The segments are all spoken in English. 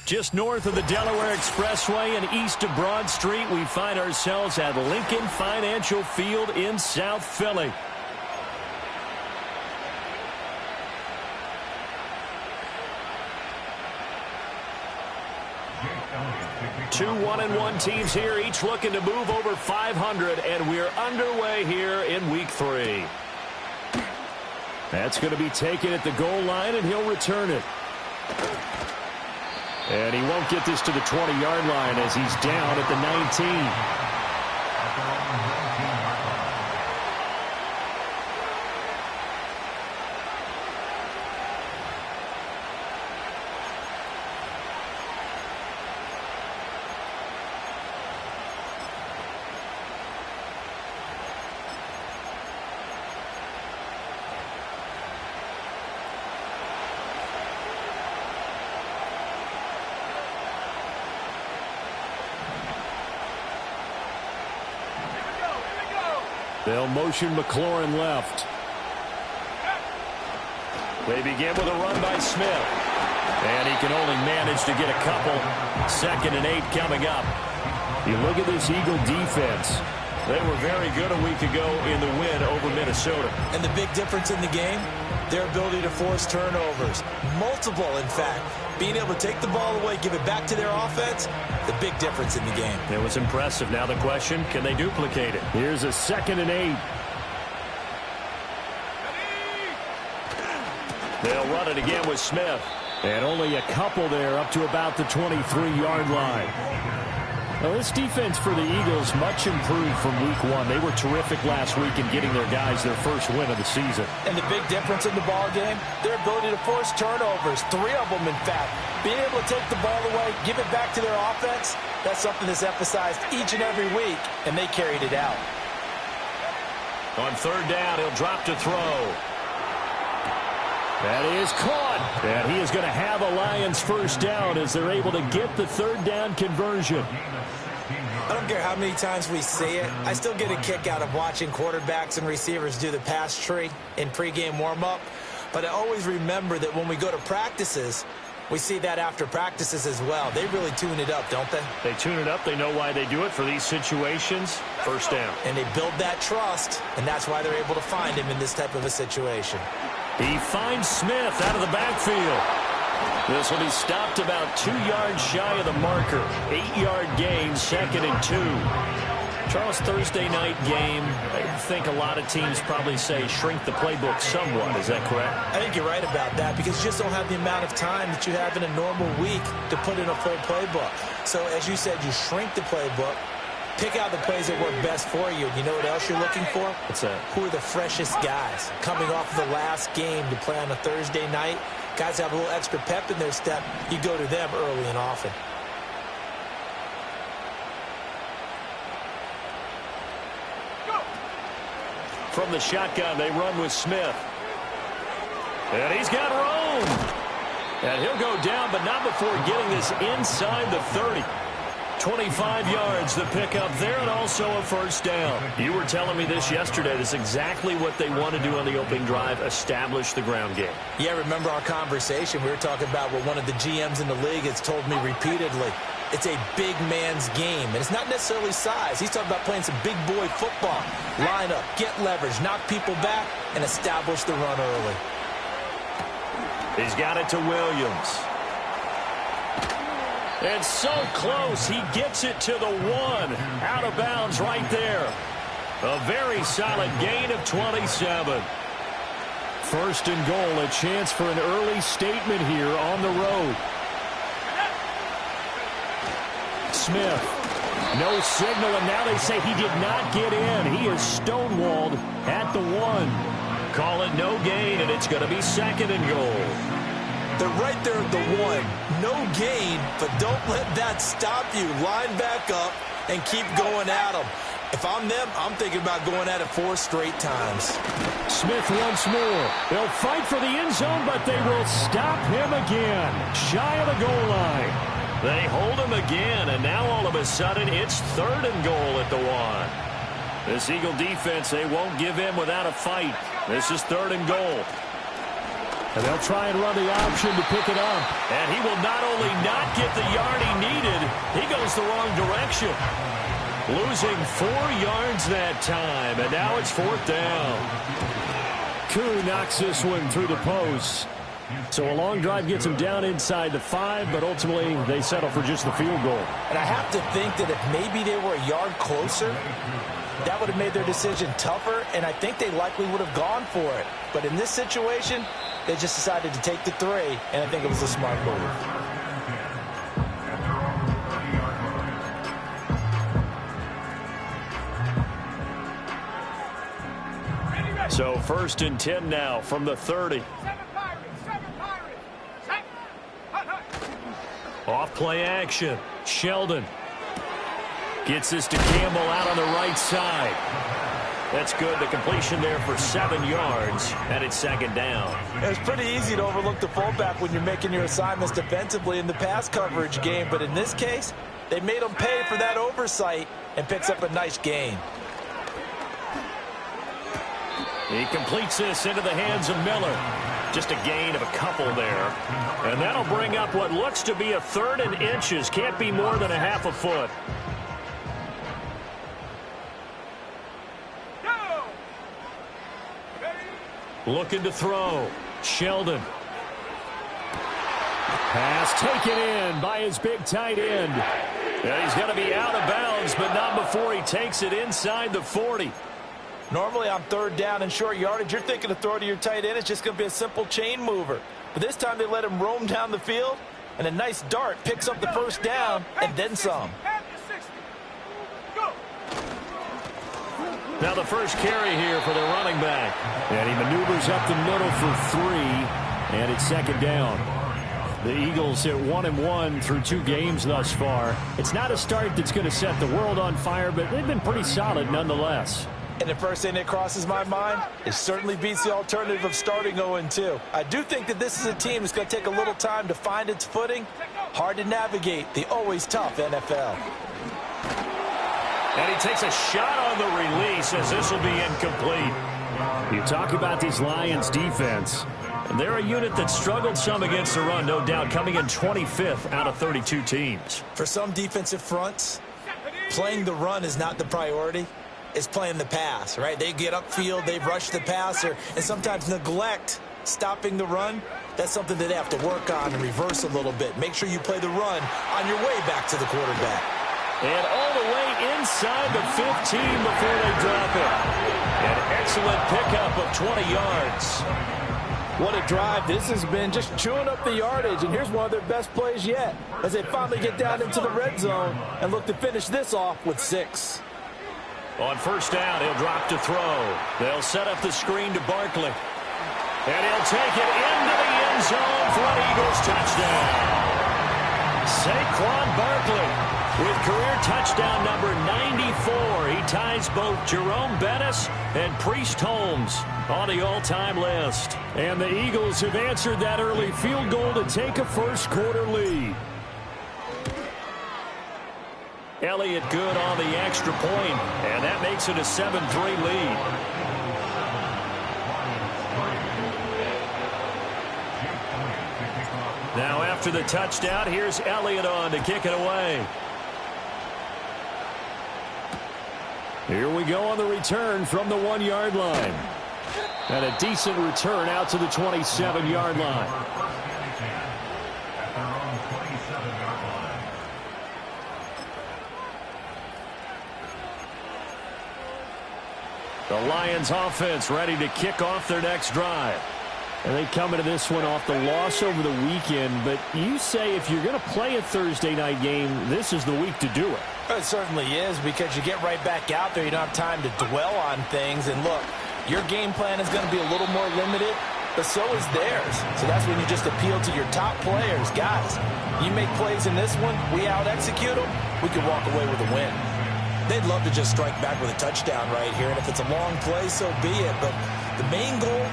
Just north of the Delaware Expressway and east of Broad Street, we find ourselves at Lincoln Financial Field in South Philly. Two 1-1 teams here, each looking to move over 500, and we're underway here in Week 3. That's going to be taken at the goal line, and he'll return it. And he won't get this to the 20-yard line as he's down at the 19. They'll motion McLaurin left. They begin with a run by Smith. And he can only manage to get a couple. 2nd and 8 coming up. You look at this Eagle defense. They were very good a week ago in the win over Minnesota. And the big difference in the game, their ability to force turnovers. Multiple, in fact. Being able to take the ball away, give it back to their offense, the big difference in the game. It was impressive. Now the question, can they duplicate it? Here's a 2nd and 8. They'll run it again with Smith. And only a couple there up to about the 23-yard line. Now, this defense for the Eagles much improved from Week 1. They were terrific last week in getting their guys their first win of the season. And the big difference in the ball game, their ability to force turnovers, 3 of them in fact. Being able to take the ball away, give it back to their offense, that's something that's emphasized each and every week, and they carried it out. On 3rd down, he'll drop to throw. That is caught. And he is going to have a Lions first down as they're able to get the 3rd down conversion. I don't care how many times we see it. I still get a kick out of watching quarterbacks and receivers do the pass tree in pregame warm-up. But I always remember that when we go to practices, we see that after practices as well. They really tune it up, don't they? They tune it up. They know why they do it for these situations. First down. And they build that trust, and that's why they're able to find him in this type of a situation. He finds Smith out of the backfield. This will be stopped about 2 yards shy of the marker. 8-yard gain, 2nd and 2. Charles, Thursday night game, I think a lot of teams probably say shrink the playbook somewhat. Is that correct? I think you're right about that because you just don't have the amount of time that you have in a normal week to put in a full playbook. So, as you said, you shrink the playbook. Pick out the plays that work best for you. You know what else you're looking for? What's that? Who are the freshest guys? Coming off of the last game to play on a Thursday night, guys have a little extra pep in their step. You go to them early and often. From the shotgun, they run with Smith. And he's got room. And he'll go down, but not before getting this inside the 30. 25 yards, the pickup there, and also a first down. You were telling me this yesterday. That's exactly what they want to do on the opening drive, establish the ground game. Yeah, remember our conversation. We were talking about what one of the GMs in the league has told me repeatedly. It's a big man's game, and it's not necessarily size. He's talking about playing some big boy football. Line up, get leverage, knock people back, and establish the run early. He's got it to Williams. And so close, he gets it to the 1. Out of bounds right there. A very solid gain of 27. First and goal, a chance for an early statement here on the road. Smith, no signal, and now they say he did not get in. He is stonewalled at the 1. Call it no gain, and it's going to be second and goal. They're right there at the 1. No gain, but don't let that stop you. Line back up and keep going at them. If I'm them, I'm thinking about going at it 4 straight times. Smith once more. They'll fight for the end zone, but they will stop him again. Shy of the goal line. They hold him again, and now all of a sudden it's third and goal at the 1. This Eagle defense, they won't give in without a fight. This is third and goal. And they'll try and run the option to pick it up. And he will not only not get the yard he needed, he goes the wrong direction. Losing 4 yards that time, and now it's fourth down. Koo knocks this one through the post. So a long drive gets him down inside the 5, but ultimately they settle for just the field goal. And I have to think that if maybe they were a yard closer, that would have made their decision tougher, and I think they likely would have gone for it. But in this situation, they just decided to take the 3, and I think it was a smart move. So first and 10 now from the 30. Off play action. Sheldon gets this to Campbell out on the right side. That's good. The completion there for 7 yards, and it's second down. It's pretty easy to overlook the fullback when you're making your assignments defensively in the pass coverage game, but in this case, they made him pay for that oversight and picks up a nice gain. He completes this into the hands of Miller. Just a gain of a couple there. And that'll bring up what looks to be a 3rd and inches. Can't be more than a half a foot. Looking to throw. Sheldon. Pass taken in by his big tight end. And he's going to be out of bounds, but not before he takes it inside the 40. Normally on 3rd down and short yardage, you're thinking to throw to your tight end. It's just going to be a simple chain mover. But this time they let him roam down the field, and a nice dart picks up the first down and then some. Now the first carry here for the running back. And he maneuvers up the middle for 3, and it's second down. The Eagles hit 1-1 through 2 games thus far. It's not a start that's going to set the world on fire, but they've been pretty solid nonetheless. And the first thing that crosses my mind, it certainly beats the alternative of starting 0-2. I do think that this is a team that's going to take a little time to find its footing. Hard to navigate the always tough NFL. And he takes a shot on the release as this will be incomplete. You talk about this Lions defense. They're a unit that struggled some against the run, no doubt, coming in 25th out of 32 teams. For some defensive fronts, playing the run is not the priority. It's playing the pass, right? They get upfield, they rush the passer, and sometimes neglect stopping the run. That's something that they have to work on and reverse a little bit. Make sure you play the run on your way back to the quarterback. And all the way inside the 15 before they drop it. An excellent pickup of 20 yards. What a drive this has been, just chewing up the yardage, and here's one of their best plays yet as they finally get down into the red zone and look to finish this off with 6. On first down, he'll drop to throw. They'll set up the screen to Barkley. And he'll take it into the end zone for an Eagles touchdown. Saquon Barkley with career touchdown number 94. He ties both Jerome Bettis and Priest Holmes on the all-time list. And the Eagles have answered that early field goal to take a first-quarter lead. Elliott good on the extra point, and that makes it a 7-3 lead. Now after the touchdown, here's Elliott on to kick it away. Here we go on the return from the 1-yard line. And a decent return out to the 27-yard line. The Lions offense ready to kick off their next drive. And they come into this one off the loss over the weekend, but you say if you're going to play a Thursday night game, this is the week to do it. It certainly is, because you get right back out there. You don't have time to dwell on things. And look, your game plan is going to be a little more limited, but so is theirs. So that's when you just appeal to your top players. Guys, you make plays in this one, we out-execute them, we can walk away with a win. They'd love to just strike back with a touchdown right here, and if it's a long play, so be it. But the main goal,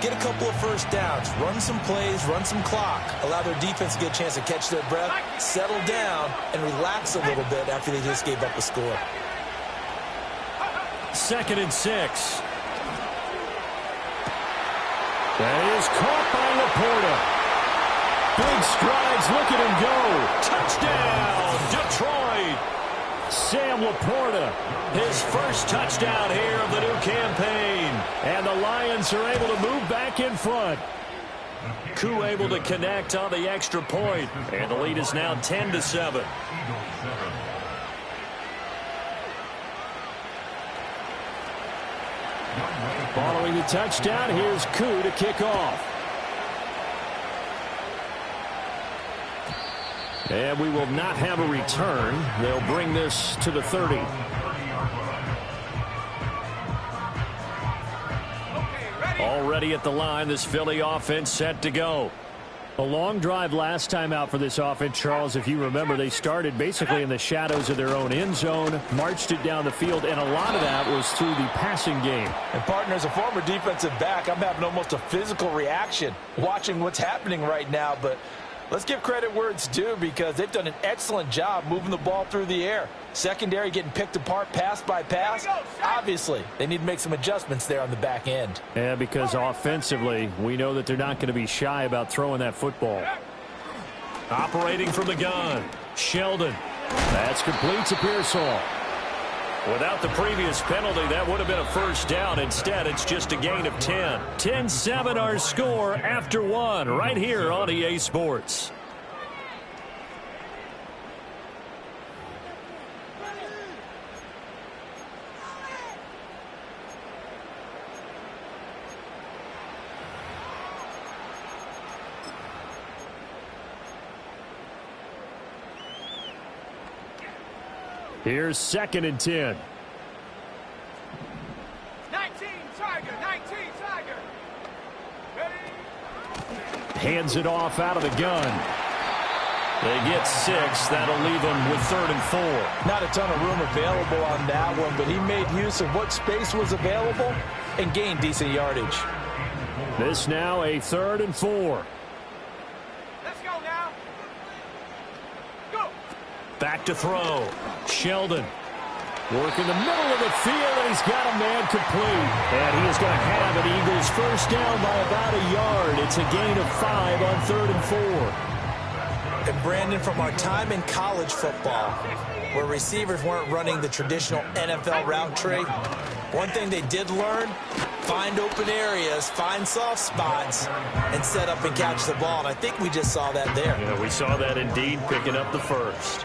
get a couple of first downs, run some plays, run some clock, allow their defense to get a chance to catch their breath, settle down, and relax a little bit after they just gave up a score. 2nd and 6. That is caught by Laporta. Big strides, look at him go. Touchdown, Detroit. Sam Laporta, his first touchdown here of the new campaign. And the Lions are able to move back in front. Koo able to connect on the extra point. And the lead is now 10-7. Following the touchdown, here's Koo to kick off. And we will not have a return. They'll bring this to the 30. Already at the line, this Philly offense set to go. A long drive last time out for this offense, Charles. If you remember, they started basically in the shadows of their own end zone, marched it down the field, and a lot of that was through the passing game. And, partner, as a former defensive back, I'm having almost a physical reaction watching what's happening right now. But let's give credit where it's due, because they've done an excellent job moving the ball through the air. Secondary getting picked apart pass by pass. Obviously, they need to make some adjustments there on the back end. Yeah, because offensively, we know that they're not going to be shy about throwing that football. Operating from the gun, Sheldon. That's complete to Pearsall. Without the previous penalty, that would have been a first down. Instead, it's just a gain of 10. 10-7 our score after one, right here on EA Sports. Here's 2nd and 10. 19 Tiger, 19 Tiger. Ready? Hands it off out of the gun. They get 6. That'll leave them with 3rd and 4. Not a ton of room available on that one, but he made use of what space was available and gained decent yardage. This now a 3rd and 4. Let's go now. Go. Back to throw. Sheldon. Work in the middle of the field, and he's got a man complete. And he is going to have an Eagles first down by about a yard. It's a gain of 5 on 3rd and 4. And, Brandon, from our time in college football, where receivers weren't running the traditional NFL route tree, one thing they did learn, find open areas, find soft spots, and set up and catch the ball. And I think we just saw that there. Yeah, we saw that indeed, picking up the first.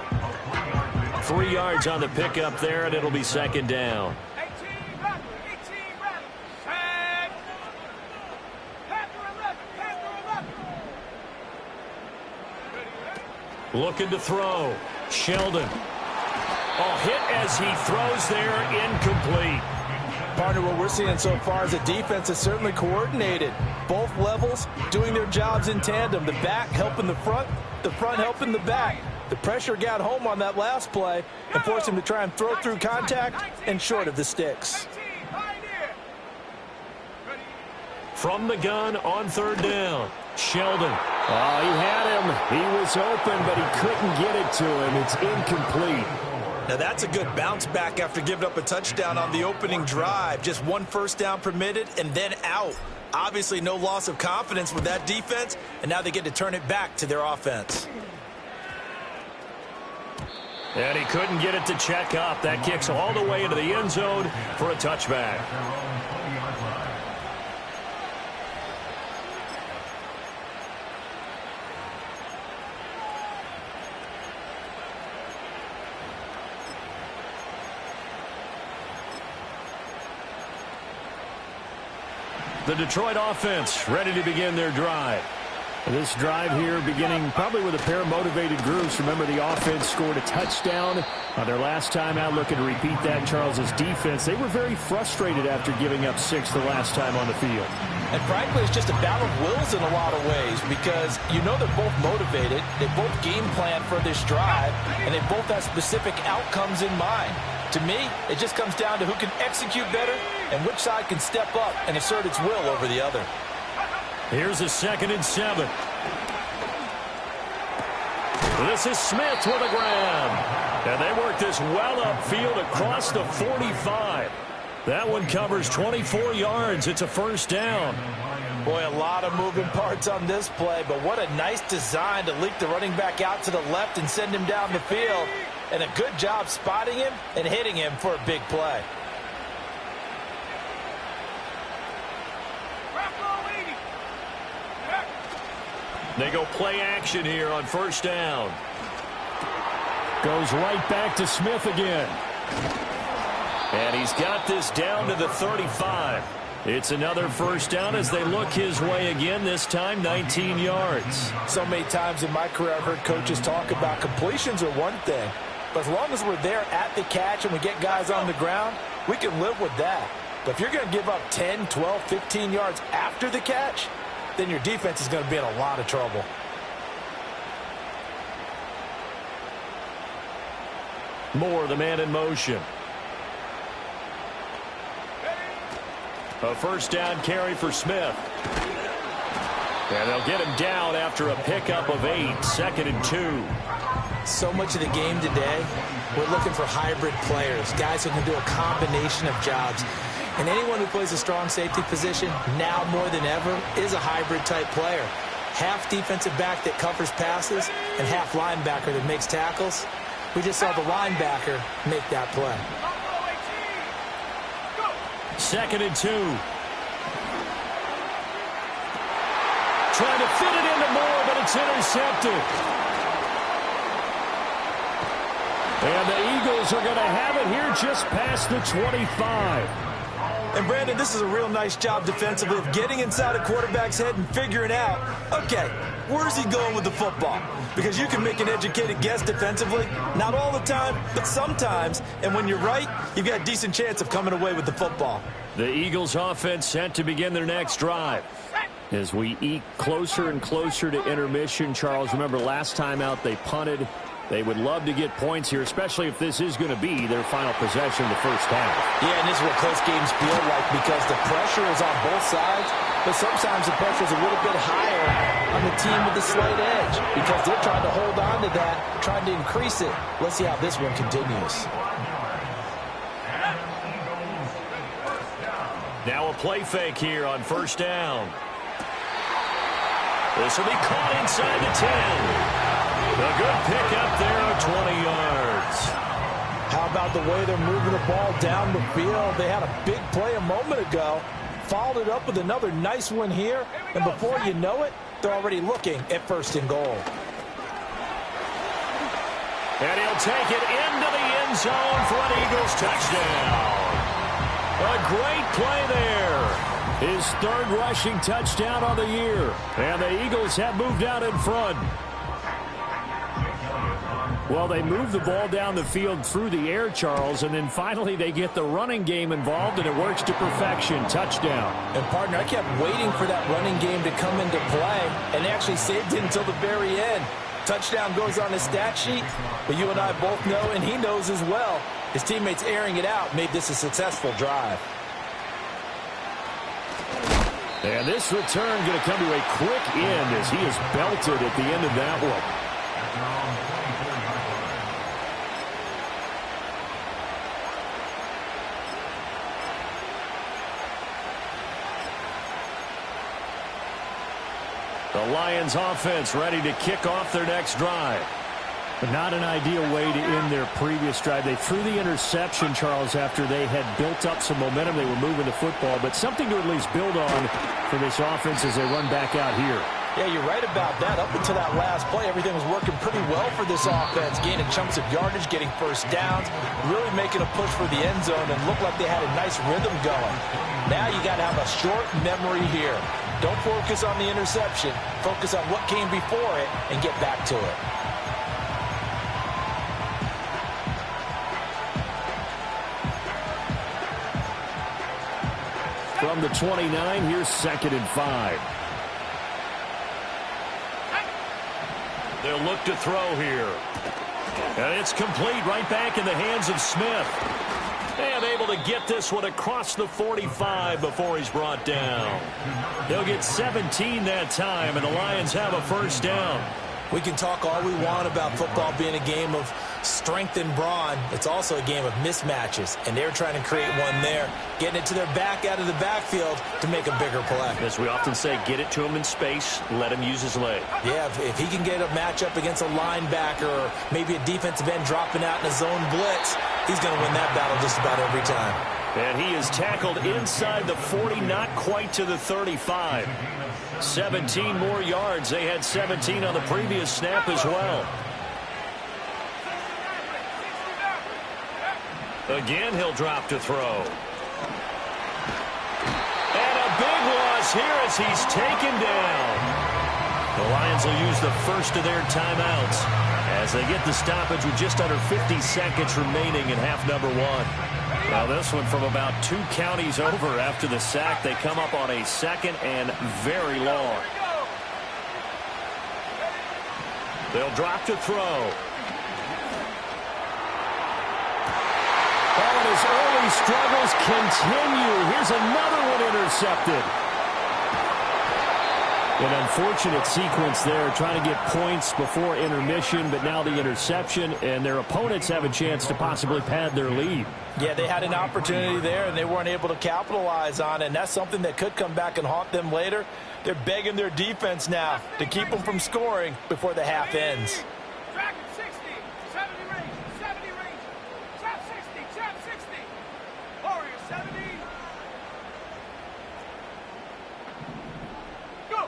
3 yards on the pickup there, and it'll be 2nd down. 18 ready, 18 ready. And Panther 11, Panther 11. Looking to throw. Sheldon. Oh, hit as he throws there, incomplete. Partner, what we're seeing so far is the defense is certainly coordinated. Both levels doing their jobs in tandem. The back helping the front helping the back. The pressure got home on that last play and forced him to try and throw through contact and short of the sticks. From the gun on 3rd down. Sheldon. Oh, he had him. He was open, but he couldn't get it to him. It's incomplete. Now that's a good bounce back after giving up a touchdown on the opening drive. Just 1 first down permitted and then out. Obviously no loss of confidence with that defense, and now they get to turn it back to their offense. And he couldn't get it to check up. That kicks all the way into the end zone for a touchback. The Detroit offense ready to begin their drive. This drive here beginning probably with a pair of motivated groups. Remember, the offense scored a touchdown on their last time out. Looking to repeat that. Charles's defense, they were very frustrated after giving up 6 the last time on the field. And frankly, it's just a battle of wills in a lot of ways because you know they're both motivated. They both game plan for this drive, and they both have specific outcomes in mind. To me, it just comes down to who can execute better and which side can step up and assert its will over the other. Here's a 2nd and 7. This is Smith with a grab. And they work this well upfield across the 45. That one covers 24 yards. It's a first down. Boy, a lot of moving parts on this play, but what a nice design to leak the running back out to the left and send him down the field. And a good job spotting him and hitting him for a big play. They go play action here on first down. Goes right back to Smith again. And he's got this down to the 35. It's another first down as they look his way again, this time 19 yards. So many times in my career I've heard coaches talk about completions are one thing. But as long as we're there at the catch and we get guys on the ground, we can live with that. But if you're going to give up 10, 12, 15 yards after the catch, then your defense is going to be in a lot of trouble. Moore, the man in motion. A first down carry for Smith. And they'll get him down after a pickup of 8, 2nd and 2. So much of the game today, we're looking for hybrid players, guys who can do a combination of jobs. And anyone who plays a strong safety position, now more than ever, is a hybrid-type player. Half defensive back that covers passes and half linebacker that makes tackles. We just saw the linebacker make that play. 2nd and 2. Trying to fit it into Moore, but it's intercepted. And the Eagles are going to have it here just past the 25. And, Brandon, this is a real nice job defensively of getting inside a quarterback's head and figuring out, okay, where's he going with the football? Because you can make an educated guess defensively, not all the time, but sometimes. And when you're right, you've got a decent chance of coming away with the football. The Eagles offense set to begin their next drive. As we eke closer and closer to intermission, Charles, remember last time out they punted. They would love to get points here, especially if this is going to be their final possession of the first half. Yeah, and this is what close games feel like because the pressure is on both sides, but sometimes the pressure is a little bit higher on the team with the slight edge because they're trying to hold on to that, trying to increase it. Let's see how this one continues. Now a play fake here on first down. This will be caught inside the 10. A good pickup there of 20 yards. How about the way they're moving the ball down the field? They had a big play a moment ago, followed it up with another nice one here, and before you know it, they're already looking at 1st and goal. And he'll take it into the end zone for an Eagles touchdown. A great play there. His 3rd rushing touchdown on the year. And the Eagles have moved out in front. Well, they move the ball down the field through the air, Charles, and then finally they get the running game involved, and it works to perfection. Touchdown. And, partner, I kept waiting for that running game to come into play, and they actually saved it until the very end. Touchdown goes on his stat sheet, but you and I both know, and he knows as well, his teammates airing it out made this a successful drive. And this return going to come to a quick end as he is belted at the end of that one. The Lions offense ready to kick off their next drive. But not an ideal way to end their previous drive. They threw the interception, Charles, after they had built up some momentum. They were moving the football, but something to at least build on for this offense as they run back out here. Yeah, you're right about that. Up until that last play, everything was working pretty well for this offense, gaining chunks of yardage, getting first downs, really making a push for the end zone, and looked like they had a nice rhythm going. Now you got to have a short memory here. Don't focus on the interception. Focus on what came before it and get back to it. From the 29, here's 2nd and 5. They'll look to throw here. And it's complete right back in the hands of Smith. And able to get this one across the 45 before he's brought down. They'll get 17 that time, and the Lions have a first down. We can talk all we want about football being a game of strength and brawn. It's also a game of mismatches, and they're trying to create one there, getting it to their back out of the backfield to make a bigger play. As we often say, get it to him in space, let him use his leg. Yeah, if he can get a matchup against a linebacker or maybe a defensive end dropping out in a zone blitz, he's going to win that battle just about every time. And he is tackled inside the 40, not quite to the 35. 17 more yards. They had 17 on the previous snap as well. Again, he'll drop to throw. And a big loss here as he's taken down. The Lions will use the first of their timeouts as they get the stoppage with just under 50 seconds remaining in half number 1. Now this one from about 2 counties over after the sack. They come up on a 2nd and very long. They'll drop to throw. Oh, and his early struggles continue. Here's another one intercepted. An unfortunate sequence there, trying to get points before intermission, but now the interception, and their opponents have a chance to possibly pad their lead. Yeah, they had an opportunity there, and they weren't able to capitalize on it, and that's something that could come back and haunt them later. They're begging their defense now to keep them from scoring before the half ends. Track 60, 70 range, 70 range, trap 60, trap 60. Warrior 70. Go.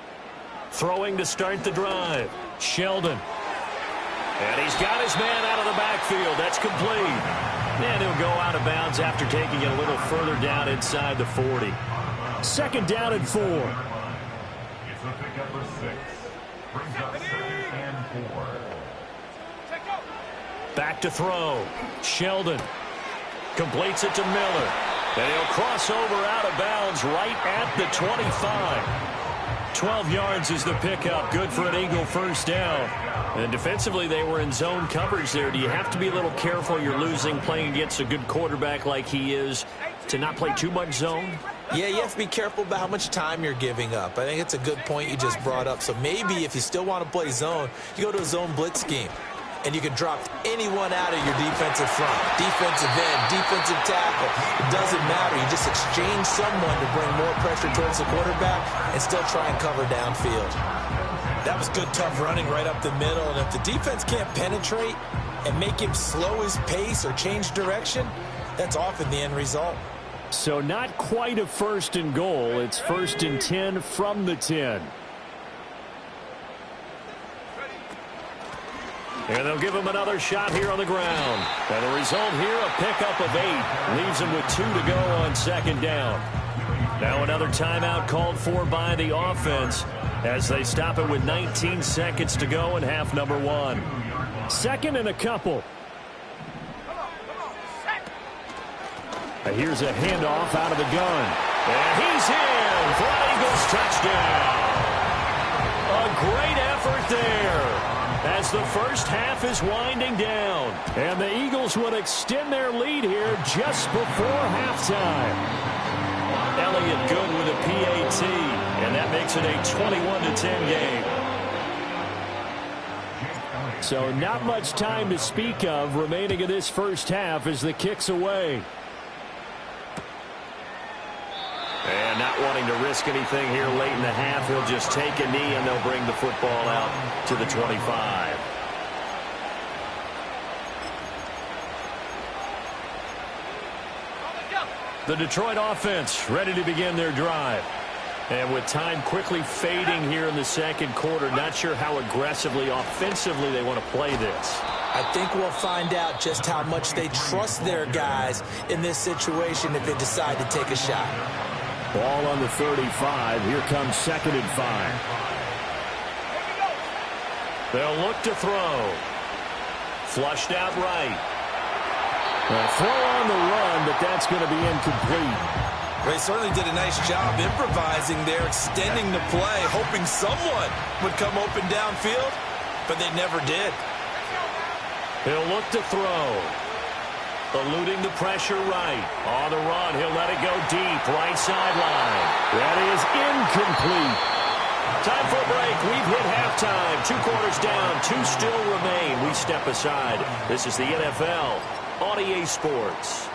Throwing to start the drive. Sheldon. And he's got his man out of the backfield. That's complete. And he'll go out of bounds after taking it a little further down inside the 40. 2nd down and 4. It's a pickup for 6. Brings up 2nd and 4. Check go. Back to throw. Sheldon completes it to Miller. And he'll cross over out of bounds right at the 25. 12 yards is the pickup. Good for an Eagle first down. And defensively, they were in zone coverage there. Do you have to be a little careful? You're losing playing against a good quarterback like he is to not play too much zone? Yeah, you have to be careful about how much time you're giving up. I think it's a good point you just brought up. So maybe if you still want to play zone, you go to a zone blitz scheme. And you can drop anyone out of your defensive front, defensive end, defensive tackle. It doesn't matter. You just exchange someone to bring more pressure towards the quarterback and still try and cover downfield. That was good, tough running right up the middle. And if the defense can't penetrate and make him slow his pace or change direction, that's often the end result. So not quite a 1st and goal. It's 1st and 10 from the 10. And they'll give him another shot here on the ground. And the result here, a pickup of 8. Leaves him with 2 to go on 2nd down. Now another timeout called for by the offense as they stop it with 19 seconds to go in half number 1. 2nd and a couple. And here's a handoff out of the gun. And he's in for an Eagles touchdown. A great effort there as the first half is winding down. And the Eagles would extend their lead here just before halftime. Elliott good with a PAT, and that makes it a 21-10 game. So not much time to speak of remaining in this first half as the kick's away. And not wanting to risk anything here late in the half, he'll just take a knee and they'll bring the football out to the 25. The Detroit offense ready to begin their drive. And with time quickly fading here in the second quarter, not sure how aggressively, offensively they want to play this. I think we'll find out just how much they trust their guys in this situation if they decide to take a shot. Ball on the 35. Here comes 2nd and 5. They'll look to throw. Flushed out right. A throw on the run, but that's going to be incomplete. They certainly did a nice job improvising there, extending the play, hoping someone would come open downfield, but they never did. He'll look to throw. Eluding the pressure right. On the run, he'll let it go deep, right sideline. That is incomplete. Time for a break. We've hit halftime. 2 quarters down, 2 still remain. We step aside. This is the NFL on EA Sports.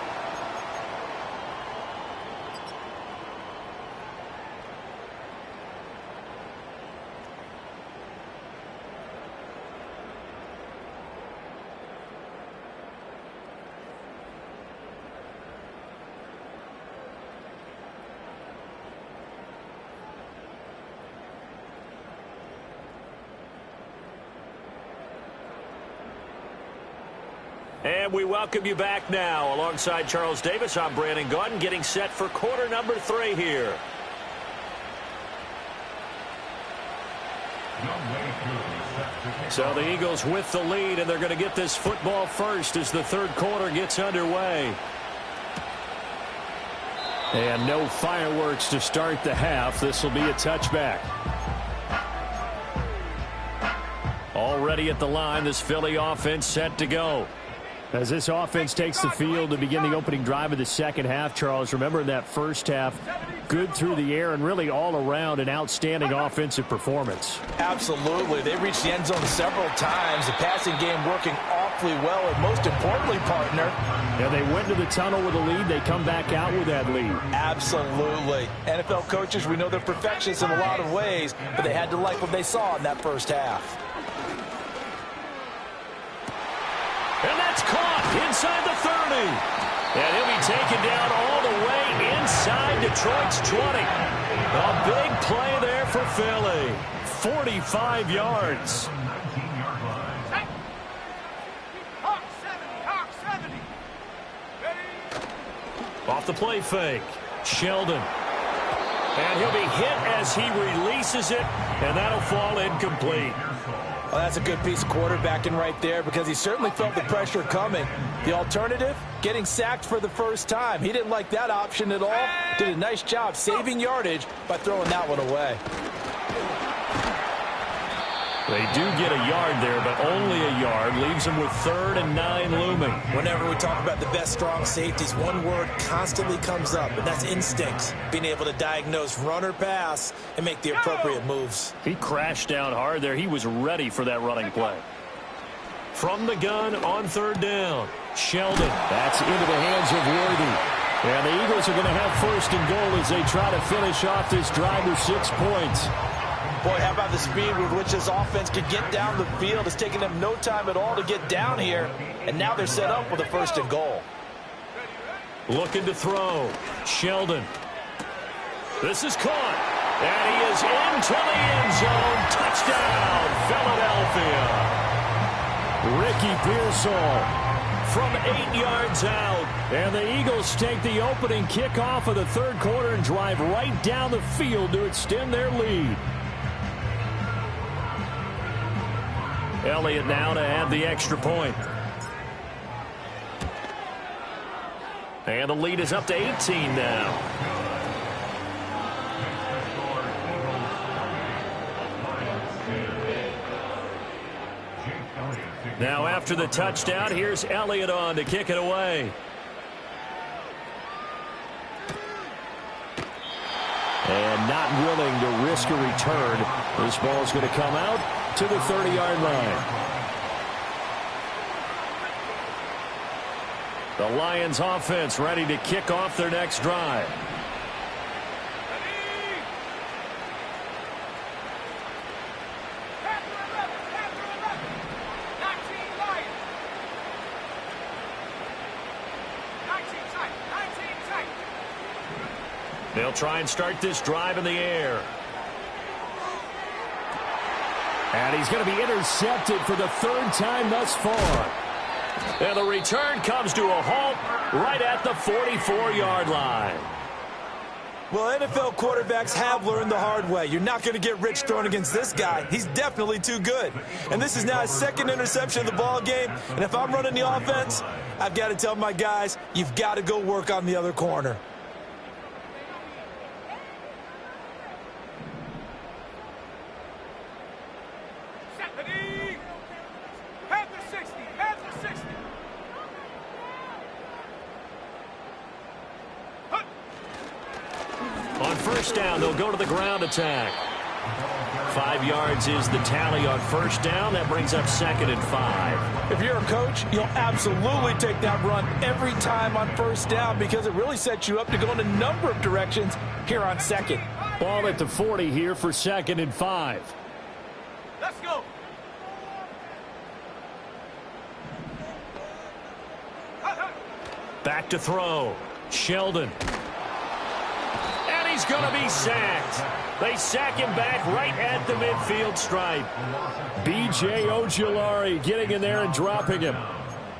And we welcome you back now. Alongside Charles Davis, I'm Brandon Gaudin, getting set for quarter number 3 here. So the Eagles with the lead, and they're going to get this football first as the 3rd quarter gets underway. And no fireworks to start the half. This will be a touchback. Already at the line, this Philly offense set to go. As this offense takes the field to begin the opening drive of the second half, Charles, remember in that first half, good through the air and really all around an outstanding offensive performance. Absolutely. They reached the end zone several times. The passing game working awfully well, and most importantly, partner. Yeah, they went to the tunnel with a lead. They come back out with that lead. Absolutely. NFL coaches, we know they're perfectionists in a lot of ways, but they had to like what they saw in that first half. And that's caught inside the 30. And he'll be taken down all the way inside Detroit's 20. A big play there for Philly. 45 yards. Hawk 70, Hawk 70. Ready? Off the play fake. Sheldon. And he'll be hit as he releases it, and that'll fall incomplete. Well, that's a good piece of quarterbacking right there because he certainly felt the pressure coming. The alternative, getting sacked for the first time. He didn't like that option at all. Did a nice job saving yardage by throwing that one away. They do get a yard there, but only a yard. Leaves them with 3rd and 9 looming. Whenever we talk about the best strong safeties, one word constantly comes up, and that's instincts. Being able to diagnose run or pass and make the appropriate moves. He crashed down hard there. He was ready for that running play. From the gun on 3rd down. Sheldon. That's into the hands of Worthy. And the Eagles are going to have 1st and goal as they try to finish off this drive with 6 points. Boy, how about the speed with which this offense could get down the field? It's taken them no time at all to get down here, and now they're set up with a 1st and goal. Looking to throw. Sheldon. This is caught. And he is into the end zone. Touchdown, Philadelphia. Ricky Pearsall from 8 yards out. And the Eagles take the opening kickoff of the 3rd quarter and drive right down the field to extend their lead. Elliott now to add the extra point. And the lead is up to 18 now. Now after the touchdown, here's Elliott on to kick it away. And not willing to risk a return. This ball is going to come out to the 30-yard line. The Lions offense ready to kick off their next drive. They'll try and start this drive in the air. And he's going to be intercepted for the third time thus far. And the return comes to a halt right at the 44-yard line. Well, NFL quarterbacks have learned the hard way. You're not going to get rich throwing against this guy. He's definitely too good. And this is now his second interception of the ball game. And if I'm running the offense, I've got to tell my guys, you've got to go work on the other corner. On first down, they'll go to the ground attack. 5 yards is the tally on first down. That brings up 2nd and 5. If you're a coach, you'll absolutely take that run every time on first down because it really sets you up to go in a number of directions here on second. Ball at the 40 here for 2nd and 5. Let's go. Back to throw. Sheldon. And he's going to be sacked. They sack him back right at the midfield stripe. B.J. Ojulari getting in there and dropping him.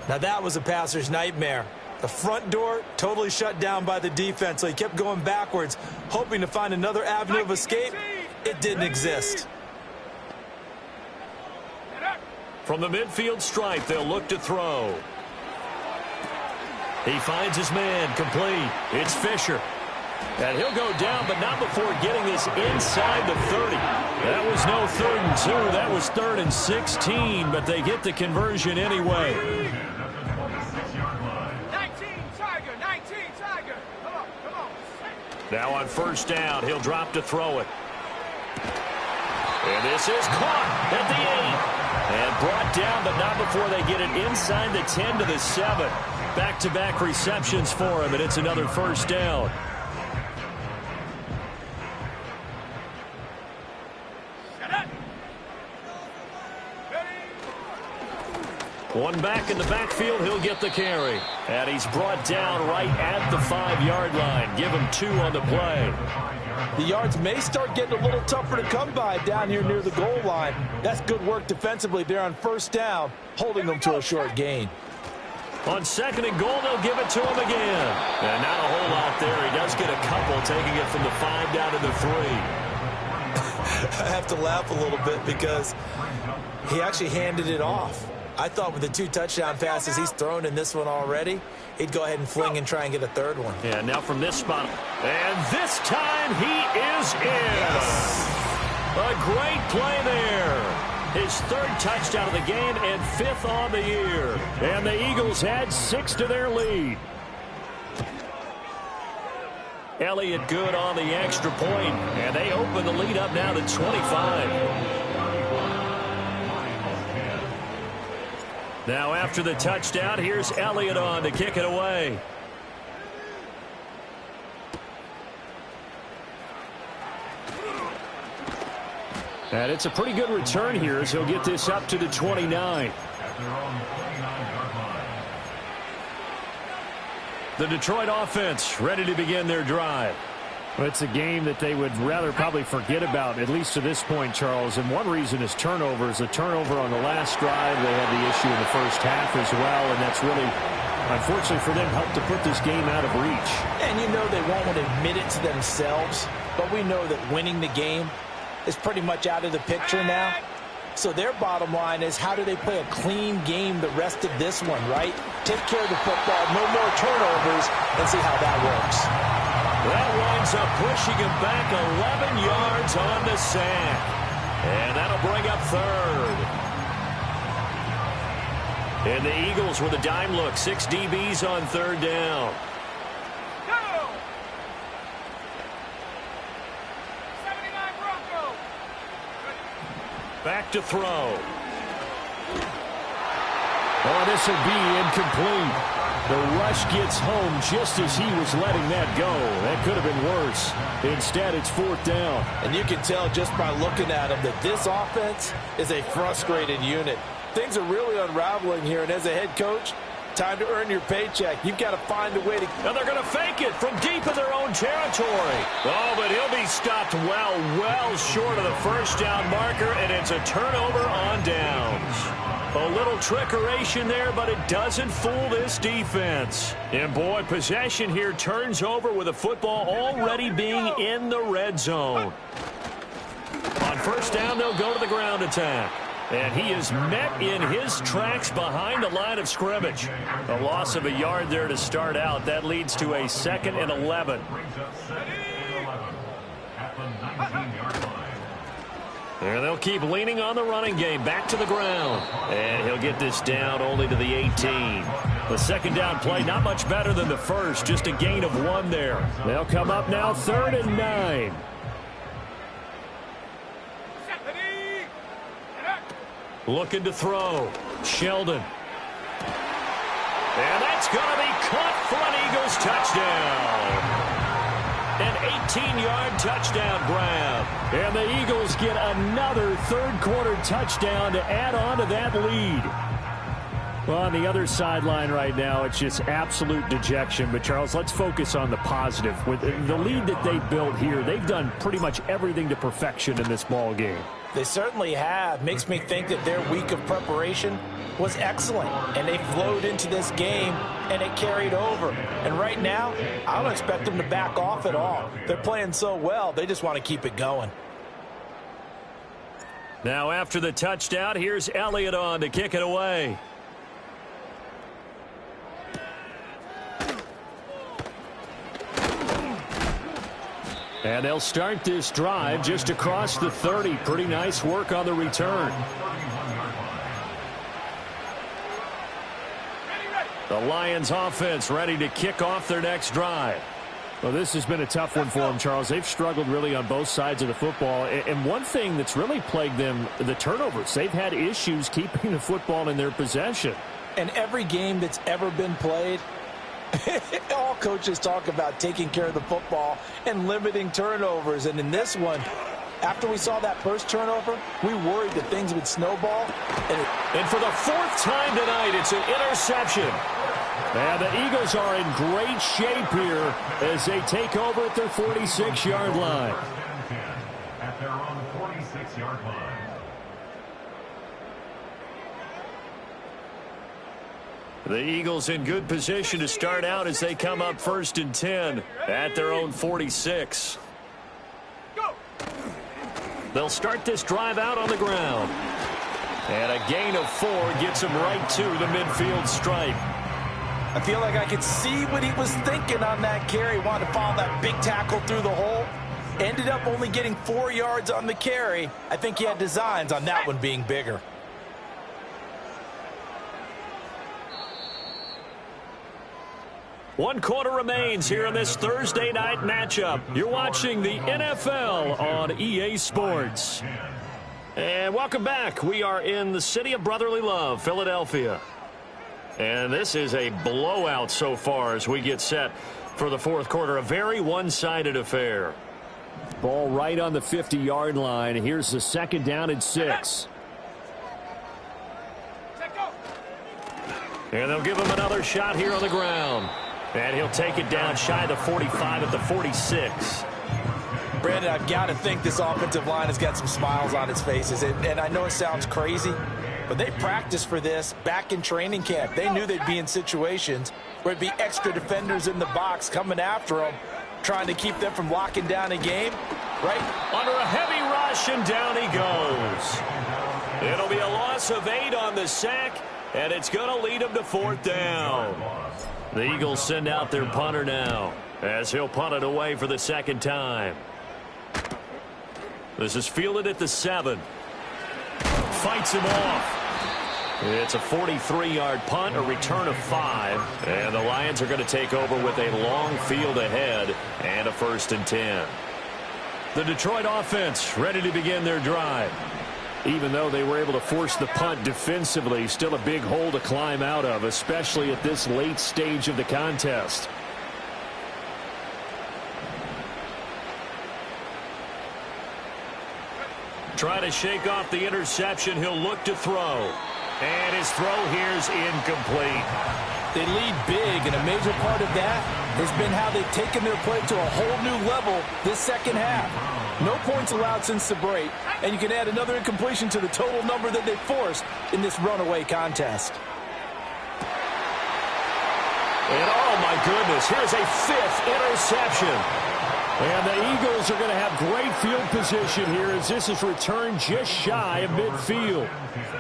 Now that was a passer's nightmare. The front door totally shut down by the defense, so he kept going backwards, hoping to find another avenue of escape. It didn't exist. From the midfield stripe, they'll look to throw. He finds his man, complete. It's Fisher. And he'll go down, but not before getting this inside the 30. That was no 3rd and 2. That was 3rd and 16, but they get the conversion anyway. 19, Tiger, 19, Tiger. Come on, come on. Now on first down, he'll drop to throw it. And this is caught at the 8. And brought down, but not before they get it inside the 10 to the 7. Back-to-back receptions for him, and it's another first down. One back in the backfield, he'll get the carry. And he's brought down right at the 5-yard line. Give him 2 on the play. The yards may start getting a little tougher to come by down here near the goal line. That's good work defensively there on first down, holding them to a short gain. On 2nd and goal, they'll give it to him again. And not a whole lot there. He does get a couple, taking it from the 5 down to the 3. I have to laugh a little bit because he actually handed it off. I thought with the 2 touchdown passes he's thrown in this one already, he'd go ahead and fling and try and get a 3rd one. Yeah, now from this spot. And this time he is in. Yes. A great play there. His 3rd touchdown of the game and 5th on the year. And the Eagles add 6 to their lead. Elliott good on the extra point, and they open the lead up now to 25. Now after the touchdown, here's Elliott on to kick it away. And it's a pretty good return here as he'll get this up to the 29. The Detroit offense ready to begin their drive. Well, it's a game that they would rather probably forget about, at least to this point, Charles. And one reason is turnovers. A turnover on the last drive. They had the issue in the first half as well, and that's really, unfortunately for them, helped to put this game out of reach. And you know they won't want to admit it to themselves, but we know that winning the game is pretty much out of the picture now. So their bottom line is, how do they play a clean game the rest of this one, right? Take care of the football, no more turnovers, and see how that works. That winds up pushing him back 11 yards on the sack. And that'll bring up 3rd. And the Eagles with a dime look. 6 DBs on 3rd down. Go! 79 Broncos. Back to throw. Oh, this will be incomplete. The rush gets home just as he was letting that go. That could have been worse. Instead, it's 4th down. And you can tell just by looking at him that this offense is a frustrated unit. Things are really unraveling here, and as a head coach, Time to earn your paycheck. You've got to find a way to... And they're going to fake it from deep in their own territory. Oh, but he'll be stopped well short of the first down marker, and it's a turnover on downs. A little trickeration there, but it doesn't fool this defense. And, boy, possession here turns over with the football already being in the red zone. On first down, they'll go to the ground attack. And he is met in his tracks behind the line of scrimmage. A loss of a yard there to start out. That leads to a 2nd and 11. And they'll keep leaning on the running game. Back to the ground. And he'll get this down only to the 18. The second down play not much better than the first. Just a gain of 1 there. They'll come up now 3rd and 9. Looking to throw. Sheldon. And that's going to be caught for an Eagles touchdown. An 18-yard touchdown grab. And the Eagles get another third-quarter touchdown to add on to that lead. Well, on the other sideline right now, it's just absolute dejection. But, Charles, let's focus on the positive. With the lead that they built here, they've done pretty much everything to perfection in this ball game. They certainly have. Makes me think that their week of preparation was excellent. And they flowed into this game, and it carried over. And right now, I don't expect them to back off at all. They're playing so well, they just want to keep it going. Now, after the touchdown, here's Elliott on to kick it away. And they'll start this drive just across the 30. Pretty nice work on the return. The Lions offense ready to kick off their next drive. Well, this has been a tough one for them, Charles. They've struggled really on both sides of the football. And one thing that's really plagued them, the turnovers. They've had issues keeping the football in their possession. And every game that's ever been played, all coaches talk about taking care of the football and limiting turnovers. And in this one, after we saw that first turnover, we worried that things would snowball. And for the 4th time tonight, it's an interception. And the Eagles are in great shape here as they take over at their 46-yard line. At their own 46-yard line. The Eagles in good position to start out as they come up 1st and 10 at their own 46. They'll start this drive out on the ground. And a gain of 4 gets them right to the midfield stripe. I feel like I could see what he was thinking on that carry. Wanted to follow that big tackle through the hole. Ended up only getting 4 yards on the carry. I think he had designs on that one being bigger. One quarter remains here in this Thursday night matchup. You're watching the NFL on EA Sports. And welcome back. We are in the city of brotherly love, Philadelphia. And this is a blowout so far as we get set for the 4th quarter. A very one-sided affair. Ball right on the 50-yard line. Here's the 2nd down and 6. And they'll give him another shot here on the ground. And he'll take it down shy of the 45 at the 46. Brandon, I've got to think this offensive line has got some smiles on its faces. And I know it sounds crazy, but they practiced for this back in training camp. They knew they'd be in situations where it'd be extra defenders in the box coming after them, trying to keep them from locking down a game, right? Under a heavy rush, and down he goes. It'll be a loss of 8 on the sack, and it's going to lead them to 4th down. The Eagles send out their punter now as he'll punt it away for the 2nd time. This is fielded at the 7. Fights him off. It's a 43-yard punt, a return of 5. And the Lions are going to take over with a long field ahead and a 1st and 10. The Detroit offense ready to begin their drive. Even though they were able to force the punt defensively, still a big hole to climb out of, especially at this late stage of the contest. Try to shake off the interception. He'll look to throw. And his throw here is incomplete. They lead big, and a major part of that has been how they've taken their play to a whole new level this second half. No points allowed since the break, and you can add another incompletion to the total number that they forced in this runaway contest. And oh my goodness, here's a 5th interception. And the Eagles are going to have great field position here as this is returned just shy of midfield.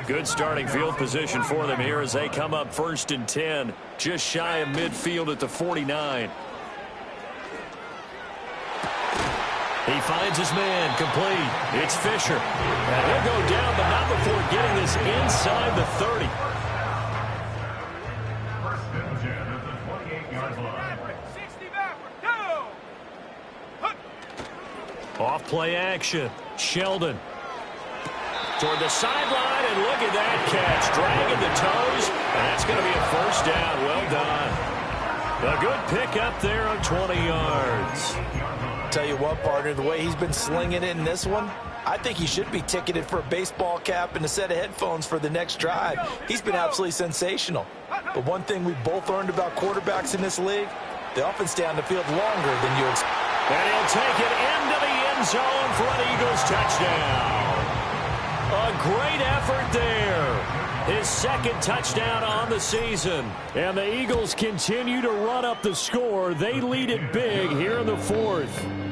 Good starting field position for them here as they come up 1st and 10, just shy of midfield at the 49. He finds his man, complete. It's Fisher. And he'll go down, but not before getting this inside the 30. First and 10 at the 28-yard line. 60 backward. Go! Off play action. Sheldon. Toward the sideline, and look at that catch. Dragging the toes, and that's going to be a 1st down. Well done. A good pick up there on 20 yards. Tell you what, partner, the way he's been slinging it in this one, I think he should be ticketed for a baseball cap and a set of headphones for the next drive. He's been absolutely sensational. But one thing we've both learned about quarterbacks in this league, they often stay on the field longer than you expect. And he'll take it into the end zone for an Eagles touchdown. A great effort there. His 2nd touchdown on the season. And the Eagles continue to run up the score. They lead it big here in the 4th.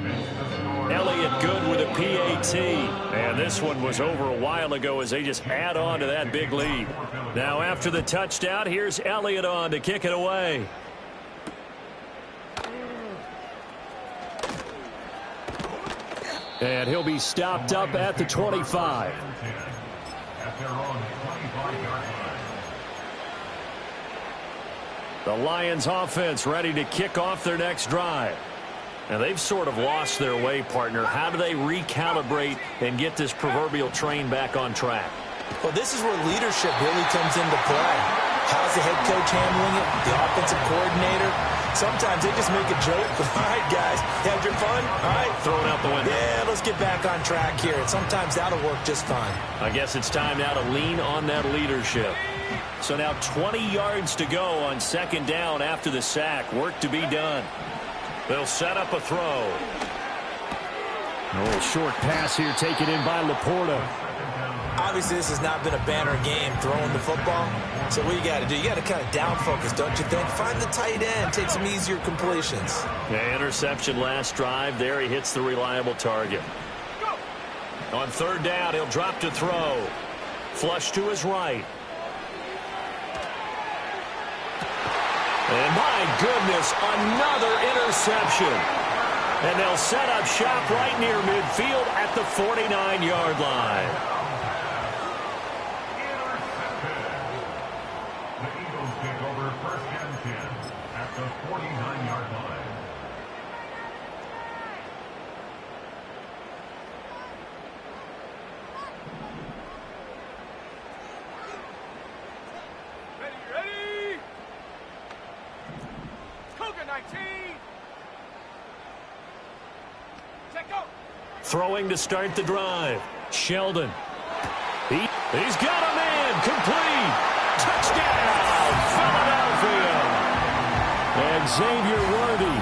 Elliott good with a PAT. And this one was over a while ago as they just add on to that big lead. Now after the touchdown, here's Elliott on to kick it away. And he'll be stopped up at the 25. At their own 25-yard line. The Lions offense ready to kick off their next drive. Now they've sort of lost their way, partner. How do they recalibrate and get this proverbial train back on track? Well, this is where leadership really comes into play. How's the head coach handling it? The offensive coordinator? Sometimes they just make a joke. All right, guys, had your fun? All right. Throw it out the window. Yeah, let's get back on track here. And sometimes that'll work just fine. I guess it's time now to lean on that leadership. So now 20 yards to go on 2nd down after the sack. Work to be done. They'll set up a throw. A little short pass here taken in by Laporta. Obviously, this has not been a banner game throwing the football. So what you got to do, you got to kind of down focus, don't you think? Find the tight end, take some easier completions. Yeah, interception last drive. There he hits the reliable target. On 3rd down, he'll drop to throw. Flush to his right. And my goodness, another interception. And they'll set up shop right near midfield at the 49-yard line. The Eagles take over 1st and 10 at the 49-yard line. Ready? Cougar 19. Check go. Throwing to start the drive. Sheldon. He's got a man. Complete. Touchdown, Philadelphia. And Xavier Worthy,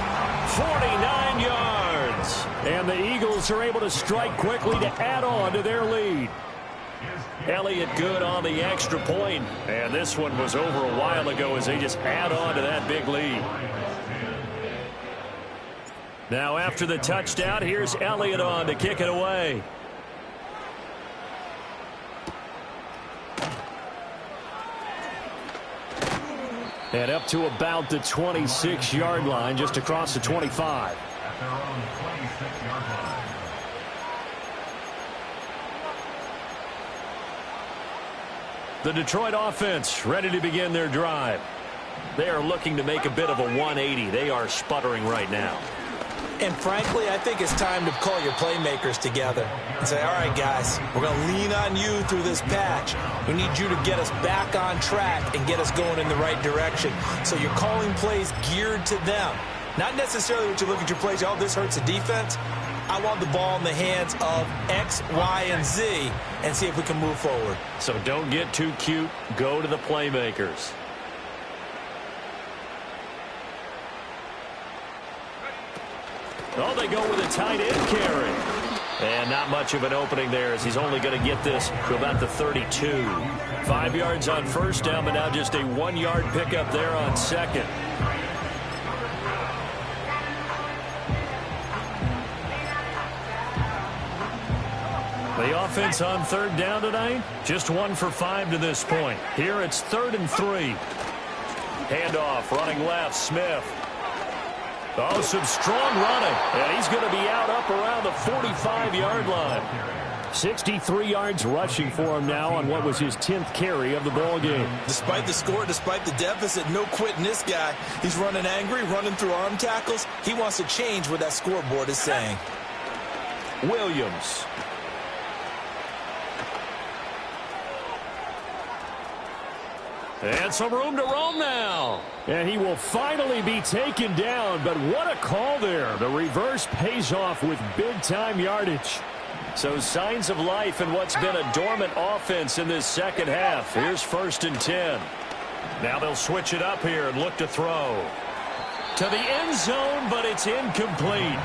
49 yards. And the Eagles are able to strike quickly to add on to their lead. Elliott good on the extra point. And this one was over a while ago as they just add on to that big lead. Now after the touchdown, here's Elliott on to kick it away. And up to about the 26-yard line, just across the 25. At their own 26-yard line. The Detroit offense ready to begin their drive. They are looking to make a bit of a 180. They are sputtering right now. And frankly, I think it's time to call your playmakers together and say, all right, guys, we're going to lean on you through this patch. We need you to get us back on track and get us going in the right direction. So you're calling plays geared to them. Not necessarily what you look at your plays, oh, this hurts the defense. I want the ball in the hands of X, Y, and Z and see if we can move forward. So don't get too cute. Go to the playmakers. Oh, they go with a tight end carry. And not much of an opening there as he's only going to get this to about the 32. 5 yards on first down, but now just a 1-yard pickup there on second. The offense on third down tonight, just 1 for 5 to this point. Here it's 3rd and 3. Handoff, running left, Smith. Oh, some strong running, and he's going to be out up around the 45-yard line. 63 yards rushing for him now on what was his 10th carry of the ball game. Despite the score, despite the deficit, no quitting this guy. He's running angry, running through arm tackles. He wants to change what that scoreboard is saying. Williams. And some room to roam now. And he will finally be taken down, but what a call there. The reverse pays off with big-time yardage. So signs of life in what's been a dormant offense in this second half. Here's 1st and 10. Now they'll switch it up here and look to throw. To the end zone, but it's incomplete.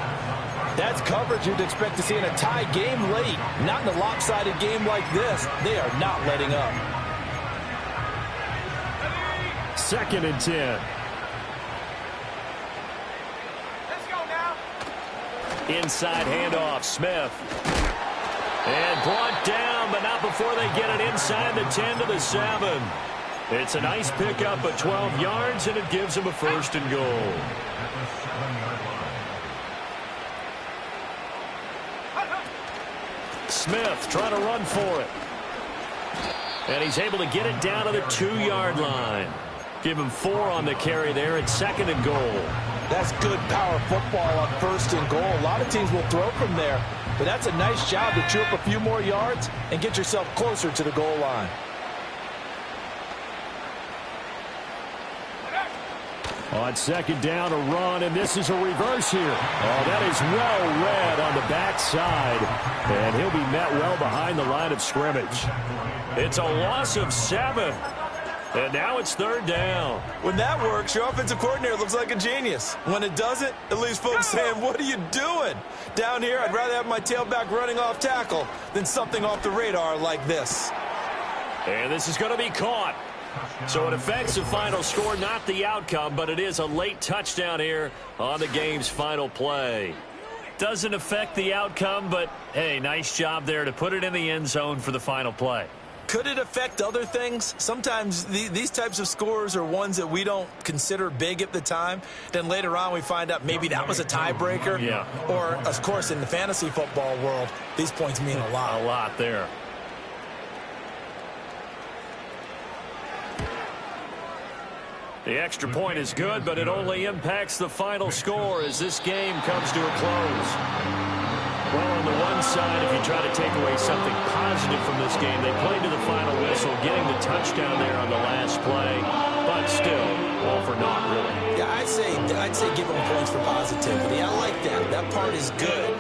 That's coverage you'd expect to see in a tie game late. Not in a lopsided game like this. They are not letting up. 2nd and 10. Let's go now. Inside handoff, Smith. And brought down, but not before they get it inside the 10 to the 7. It's a nice pickup of 12 yards, and it gives them a 1st and goal. Smith trying to run for it. And he's able to get it down to the 2-yard line. Give him 4 on the carry there at 2nd and goal. That's good power football on 1st and goal. A lot of teams will throw from there, but that's a nice job to chew up a few more yards and get yourself closer to the goal line. On 2nd down, a run, and this is a reverse here. Oh, that is well read on the backside, and he'll be met well behind the line of scrimmage. It's a loss of 7. And now it's 3rd down. When that works, your offensive coordinator looks like a genius. When it doesn't, it leaves folks saying, what are you doing? Down here, I'd rather have my tailback running off tackle than something off the radar like this. And this is going to be caught. So it affects the final score, not the outcome, but it is a late touchdown here on the game's final play. Doesn't affect the outcome, but, hey, nice job there to put it in the end zone for the final play. Could it affect other things? Sometimes these types of scores are ones that we don't consider big at the time. Then later on we find out maybe that was a tiebreaker. Yeah. Or, of course, in the fantasy football world, these points mean a lot. A lot there. The extra point is good, but it only impacts the final score as this game comes to a close. Well, on the one side, if you try to take away something positive from this game, they played to the final whistle, getting the touchdown there on the last play, but still, all for naught, really. Yeah, I'd say give them points for positivity. I like that. That part is good.